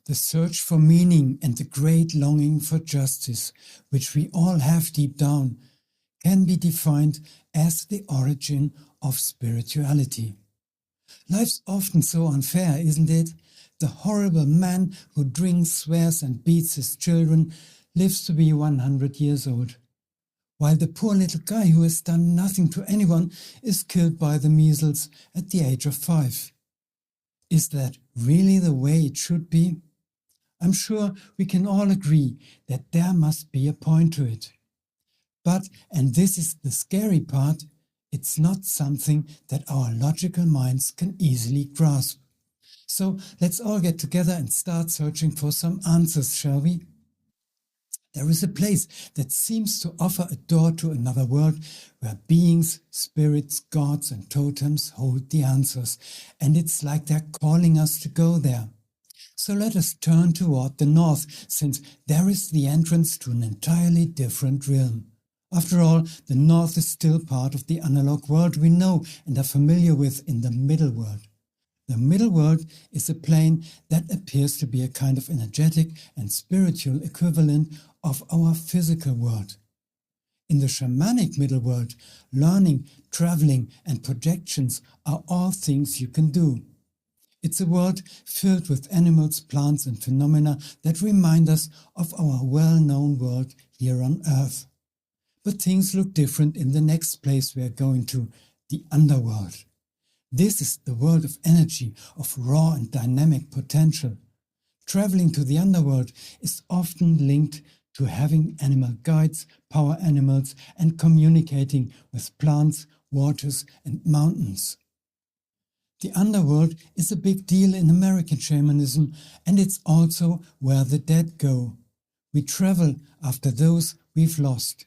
The search for meaning and the great longing for justice, which we all have deep down, can be defined as the origin of spirituality. Life's often so unfair, isn't it? The horrible man who drinks, swears and beats his children lives to be 100 years old, while the poor little guy who has done nothing to anyone is killed by the measles at the age of 5. Is that really the way it should be? I'm sure we can all agree that there must be a point to it. But, and this is the scary part, it's not something that our logical minds can easily grasp. So let's all get together and start searching for some answers, shall we? There is a place that seems to offer a door to another world where beings, spirits, gods and totems hold the answers, and it's like they're calling us to go there. So let us turn toward the north, since there is the entrance to an entirely different realm. After all, the north is still part of the analog world we know and are familiar with in the middle world. The middle world is a plane that appears to be a kind of energetic and spiritual equivalent of our physical world. In the shamanic middle world, learning, traveling and projections are all things you can do. It's a world filled with animals, plants and phenomena that remind us of our well-known world here on Earth. But things look different in the next place we are going to, the Underworld. This is the world of energy, of raw and dynamic potential. Traveling to the Underworld is often linked to having animal guides, power animals and communicating with plants, waters and mountains. The Underworld is a big deal in American shamanism, and it's also where the dead go. We travel after those we've lost.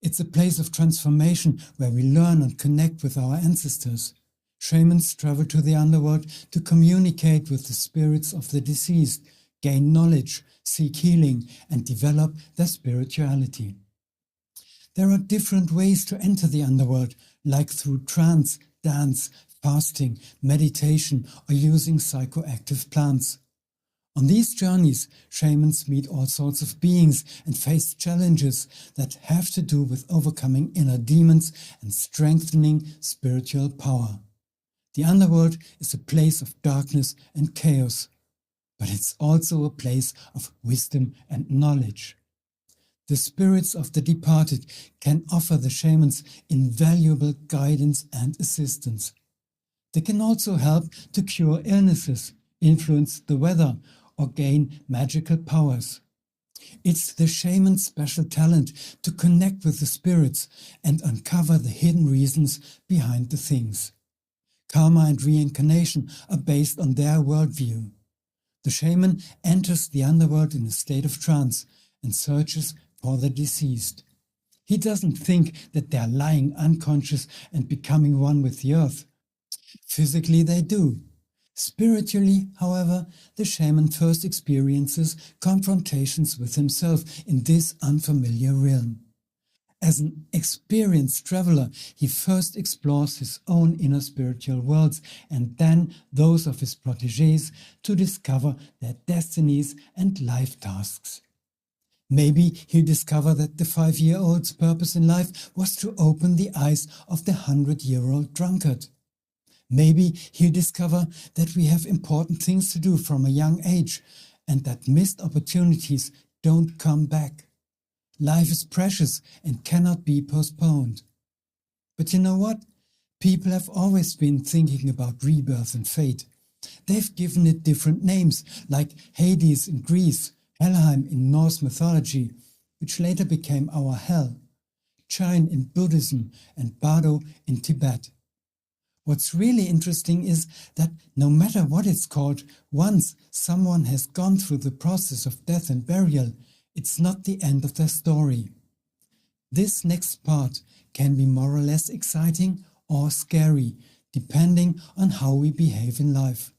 It's a place of transformation where we learn and connect with our ancestors. Shamans travel to the Underworld to communicate with the spirits of the deceased, gain knowledge, seek healing, and develop their spirituality. There are different ways to enter the Underworld, like through trance, dance, fasting, meditation, or using psychoactive plants. On these journeys, shamans meet all sorts of beings and face challenges that have to do with overcoming inner demons and strengthening spiritual power. The Underworld is a place of darkness and chaos, but it's also a place of wisdom and knowledge. The spirits of the departed can offer the shamans invaluable guidance and assistance. They can also help to cure illnesses, influence the weather, or gain magical powers. It's the shaman's special talent to connect with the spirits and uncover the hidden reasons behind the things. Karma and reincarnation are based on their worldview. The shaman enters the Underworld in a state of trance and searches for the deceased. He doesn't think that they're lying unconscious and becoming one with the earth. Physically they do. Spiritually, however, the shaman first experiences confrontations with himself in this unfamiliar realm. As an experienced traveler, he first explores his own inner spiritual worlds and then those of his protégés to discover their destinies and life tasks. Maybe he'll discover that the 5-year-old's purpose in life was to open the eyes of the 100-year-old drunkard. Maybe he'll discover that we have important things to do from a young age and that missed opportunities don't come back. Life is precious and cannot be postponed. But you know what? People have always been thinking about rebirth and fate. They've given it different names, like Hades in Greece, Helheim in Norse mythology, which later became our hell, Chain in Buddhism, and Bardo in Tibet. What's really interesting is that no matter what it's called, once someone has gone through the process of death and burial, it's not the end of their story. This next part can be more or less exciting or scary, depending on how we behave in life.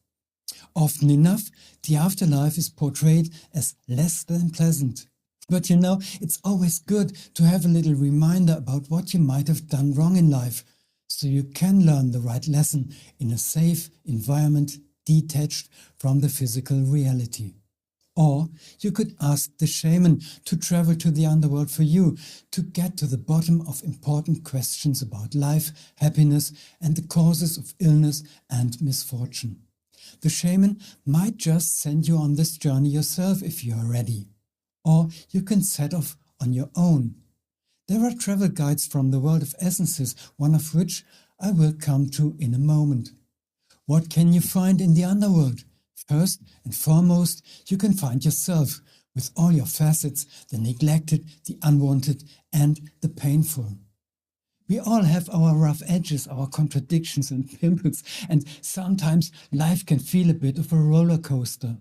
Often enough, the afterlife is portrayed as less than pleasant. But you know, it's always good to have a little reminder about what you might have done wrong in life, so you can learn the right lesson in a safe environment detached from the physical reality. Or you could ask the shaman to travel to the underworld for you to get to the bottom of important questions about life, happiness, and the causes of illness and misfortune. The shaman might just send you on this journey yourself if you are ready. Or you can set off on your own. There are travel guides from the world of essences, one of which I will come to in a moment. What can you find in the underworld? First and foremost, you can find yourself, with all your facets, the neglected, the unwanted, and the painful. We all have our rough edges, our contradictions and pimples, and sometimes life can feel a bit of a roller coaster.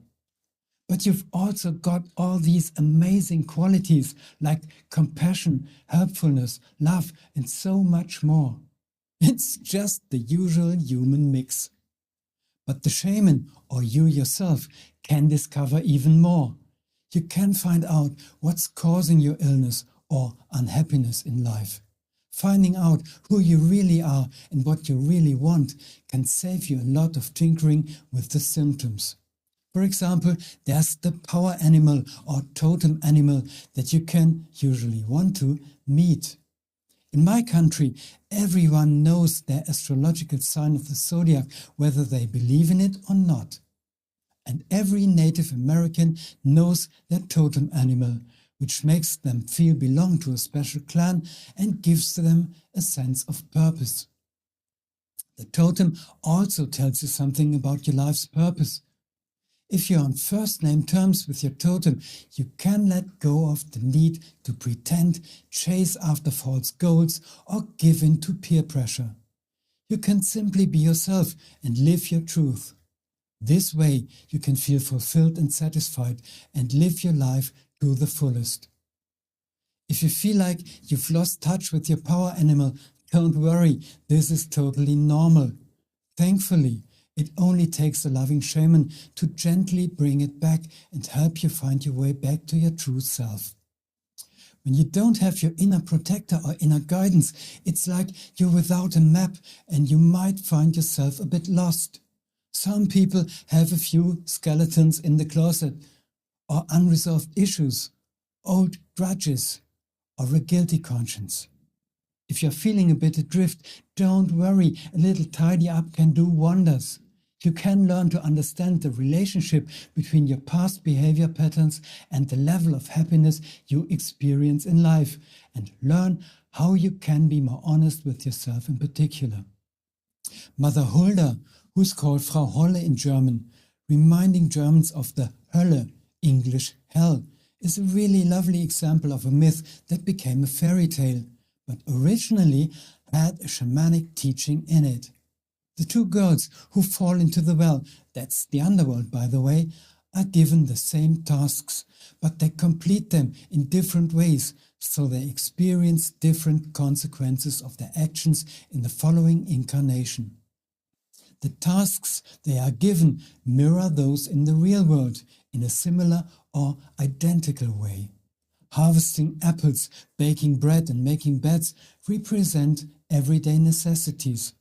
But you've also got all these amazing qualities like compassion, helpfulness, love, and so much more. It's just the usual human mix. But the shaman, or you yourself, can discover even more. You can find out what's causing your illness or unhappiness in life. Finding out who you really are and what you really want can save you a lot of tinkering with the symptoms. For example, there's the power animal or totem animal that you can usually want to meet. In my country, everyone knows their astrological sign of the zodiac, whether they believe in it or not. And every Native American knows their totem animal, which makes them feel belong to a special clan and gives them a sense of purpose. The totem also tells you something about your life's purpose. If you're on first-name terms with your totem, you can let go of the need to pretend, chase after false goals, or give in to peer pressure. You can simply be yourself and live your truth. This way, you can feel fulfilled and satisfied and live your life to the fullest. If you feel like you've lost touch with your power animal, don't worry, this is totally normal. Thankfully, it only takes a loving shaman to gently bring it back and help you find your way back to your true self. When you don't have your inner protector or inner guidance, it's like you're without a map and you might find yourself a bit lost. Some people have a few skeletons in the closet, or unresolved issues, old grudges, or a guilty conscience. If you're feeling a bit adrift, don't worry, a little tidy up can do wonders. You can learn to understand the relationship between your past behavior patterns and the level of happiness you experience in life, and learn how you can be more honest with yourself in particular. Mother Hulda, who's called Frau Holle in German, reminding Germans of the Hölle, English hell, is a really lovely example of a myth that became a fairy tale, but originally had a shamanic teaching in it. The two girls who fall into the well, that's the underworld by the way, are given the same tasks, but they complete them in different ways, so they experience different consequences of their actions in the following incarnation. The tasks they are given mirror those in the real world in a similar or identical way. Harvesting apples, baking bread and making beds represent everyday necessities.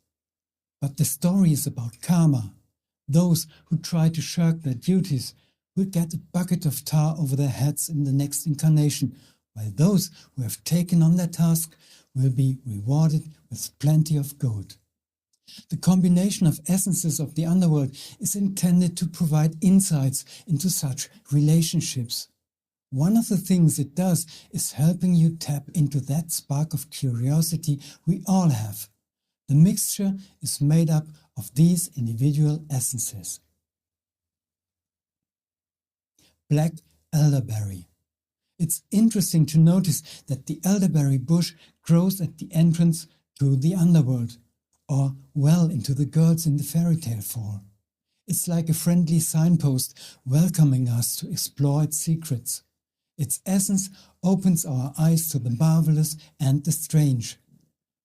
But the story is about karma. Those who try to shirk their duties will get a bucket of tar over their heads in the next incarnation, while those who have taken on their task will be rewarded with plenty of gold. The combination of essences of the underworld is intended to provide insights into such relationships. One of the things it does is helping you tap into that spark of curiosity we all have. The mixture is made up of these individual essences. Black elderberry. It's interesting to notice that the elderberry bush grows at the entrance to the underworld, or well into the girls in the fairy tale fall. It's like a friendly signpost welcoming us to explore its secrets. Its essence opens our eyes to the marvelous and the strange.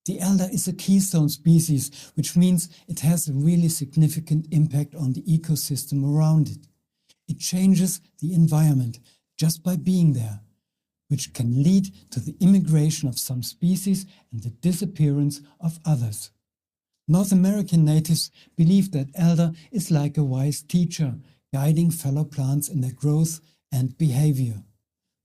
The elder is a keystone species, which means it has a really significant impact on the ecosystem around it. It changes the environment just by being there, which can lead to the immigration of some species and the disappearance of others. North American natives believe that elder is like a wise teacher, guiding fellow plants in their growth and behavior.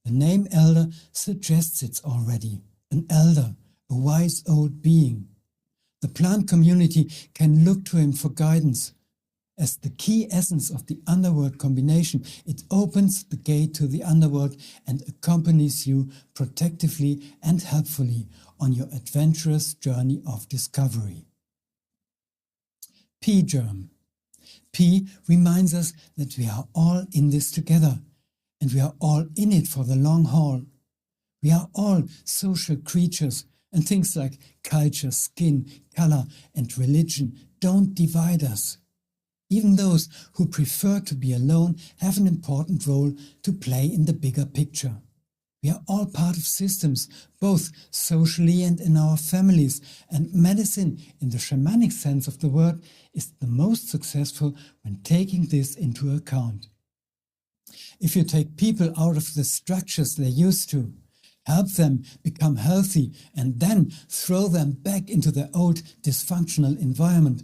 The name elder suggests it already, an elder, a wise old being. The plant community can look to him for guidance. As the key essence of the Underworld combination, it opens the gate to the Underworld and accompanies you protectively and helpfully on your adventurous journey of discovery. P germ. P reminds us that we are all in this together, and we are all in it for the long haul. We are all social creatures, and things like culture, skin, color, and religion don't divide us. Even those who prefer to be alone have an important role to play in the bigger picture. We are all part of systems, both socially and in our families, and medicine, in the shamanic sense of the word, is the most successful when taking this into account. If you take people out of the structures they're used to, help them become healthy, and then throw them back into their old dysfunctional environment,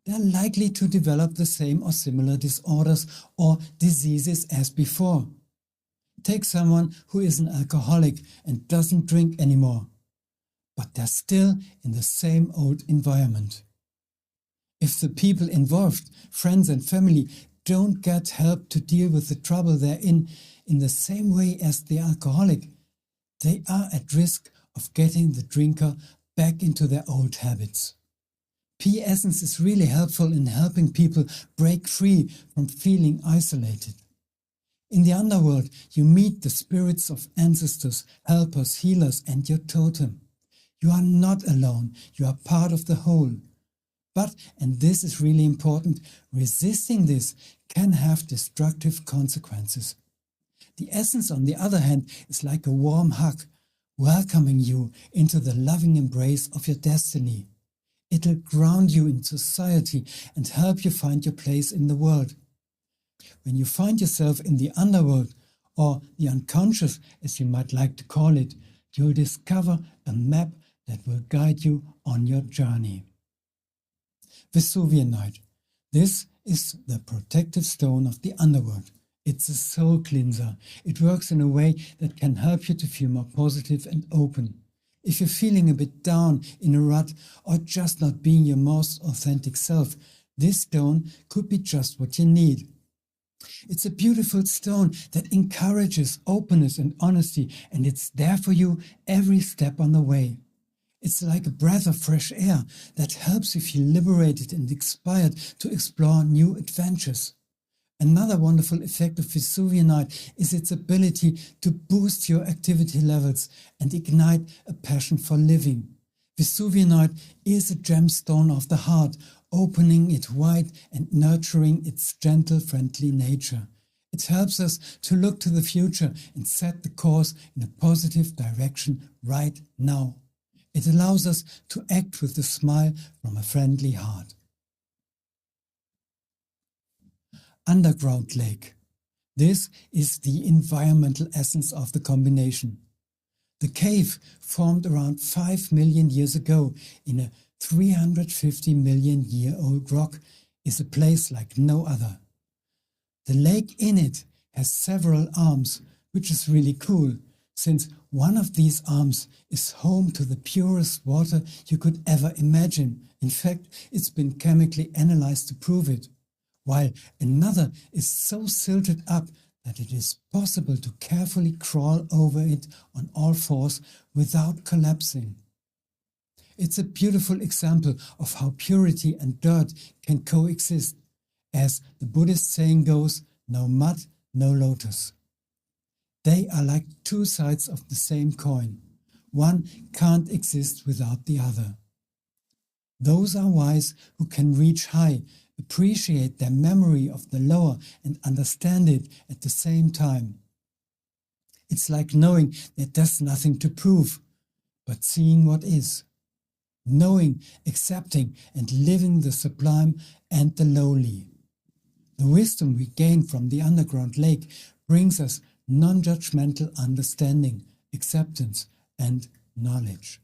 they're likely to develop the same or similar disorders or diseases as before. Take someone who is an alcoholic and doesn't drink anymore, but they're still in the same old environment. If the people involved, friends and family, don't get help to deal with the trouble they're in the same way as the alcoholic, they are at risk of getting the drinker back into their old habits. P essence is really helpful in helping people break free from feeling isolated. In the Underworld, you meet the spirits of ancestors, helpers, healers, and your totem. You are not alone, you are part of the whole. But, and this is really important, resisting this can have destructive consequences. The essence, on the other hand, is like a warm hug, welcoming you into the loving embrace of your destiny. It'll ground you in society and help you find your place in the world. When you find yourself in the underworld, or the unconscious, as you might like to call it, you'll discover a map that will guide you on your journey. Vesuvianite. This is the protective stone of the underworld. It's a soul cleanser. It works in a way that can help you to feel more positive and open. If you're feeling a bit down, in a rut, or just not being your most authentic self, this stone could be just what you need. It's a beautiful stone that encourages openness and honesty, and it's there for you every step on the way. It's like a breath of fresh air that helps you feel liberated and inspired to explore new adventures. Another wonderful effect of Vesuvianite is its ability to boost your activity levels and ignite a passion for living. Vesuvianite is a gemstone of the heart, opening it wide and nurturing its gentle, friendly nature. It helps us to look to the future and set the course in a positive direction right now. It allows us to act with a smile from a friendly heart. Underground lake. This is the environmental essence of the combination. The cave, formed around 5 million years ago in a 350 million year old rock, is a place like no other. The lake in it has several arms, which is really cool, since one of these arms is home to the purest water you could ever imagine. In fact, it's been chemically analyzed to prove it, while another is so silted up that it is possible to carefully crawl over it on all fours without collapsing. It's a beautiful example of how purity and dirt can coexist. As the Buddhist saying goes, no mud, no lotus. They are like two sides of the same coin. One can't exist without the other. Those are wise who can reach high, appreciate their memory of the lower, and understand it at the same time. It's like knowing that there's nothing to prove, but seeing what is. Knowing, accepting, and living the sublime and the lowly. The wisdom we gain from the underground lake brings us non-judgmental understanding, acceptance, and knowledge.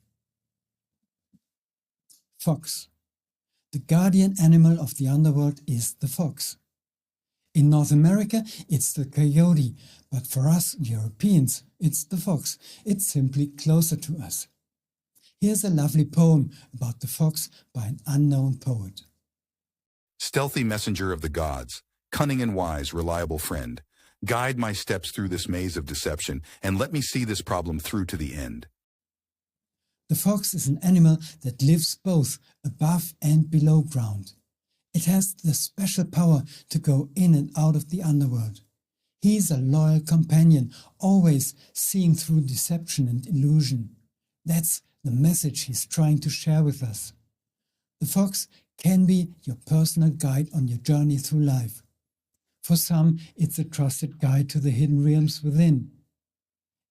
Fox. the guardian animal of the underworld is the fox. In North America, it's the coyote, but for us Europeans, it's the fox. It's simply closer to us. Here's a lovely poem about the fox by an unknown poet. Stealthy messenger of the gods, cunning and wise, reliable friend, guide my steps through this maze of deception and let me see this problem through to the end. The fox is an animal that lives both above and below ground. It has the special power to go in and out of the underworld. He is a loyal companion, always seeing through deception and illusion. That's the message he's trying to share with us. The fox can be your personal guide on your journey through life. For some, it's a trusted guide to the hidden realms within.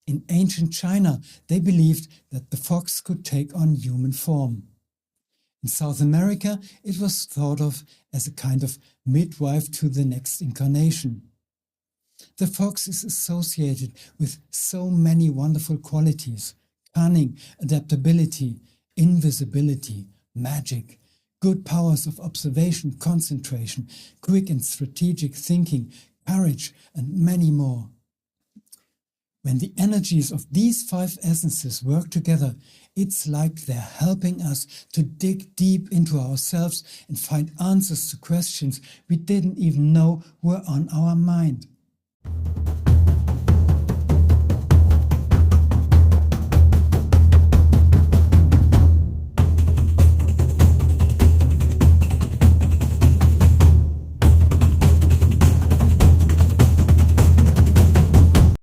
In ancient China, they believed that the fox could take on human form. In South America, it was thought of as a kind of midwife to the next incarnation. The fox is associated with so many wonderful qualities: cunning, adaptability, invisibility, magic, good powers of observation, concentration, quick and strategic thinking, courage, and many more. When the energies of these 5 essences work together, it's like they're helping us to dig deep into ourselves and find answers to questions we didn't even know were on our mind.